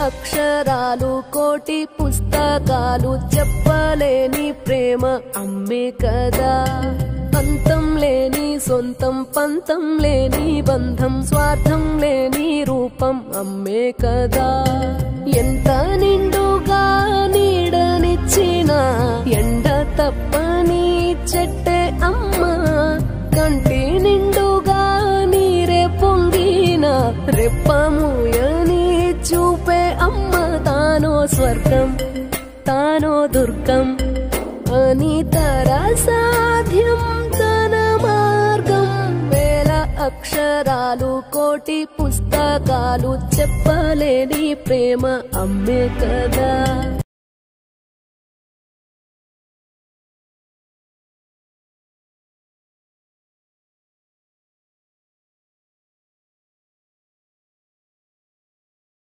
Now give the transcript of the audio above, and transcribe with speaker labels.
Speaker 1: అక్షరాలు కోటి పుస్తకాలు చెప్పలేని ప్రేమ అమ్మే కదా అంతం లేని సొంతం పంతం లేని బంధం స్వార్థం లేని రూపం అమ్మే కదా ఎంత నిండుగా నీడనిచ్చిన ఎండ తప్పని చెట్టే అమ్మ కంటి నిండుగా నీరే పొంగిన రెప్పమూయని చూపే అమ్మ తానో స్వర్గం తానో దుర్గం అని సాధ్యం తన మార్గం వేల అక్షరాలు కోటి పుస్తకాలు చెప్పలేని ప్రేమ అమ్మే కదా